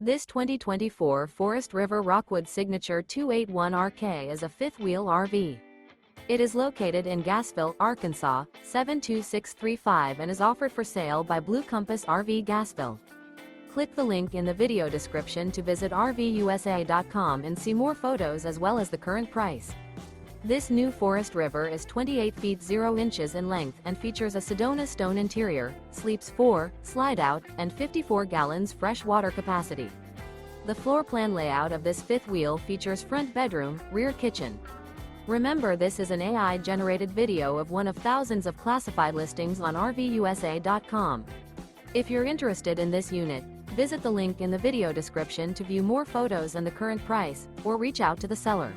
This 2024 Forest River Rockwood Signature 281RK is a fifth-wheel RV. It is located in Gassville, Arkansas, 72635 and is offered for sale by Blue Compass RV Gassville. Click the link in the video description to visit RVUSA.com and see more photos as well as the current price. This new Forest River is 28 feet 0 inches in length and features a SEDONA-STONE interior, sleeps 4, slide-out, and 54 gallons fresh water capacity. The floor plan layout of this fifth wheel features front bedroom, rear kitchen. Remember, this is an AI-generated video of one of thousands of classified listings on RVUSA.com. If you're interested in this unit, visit the link in the video description to view more photos and the current price, or reach out to the seller.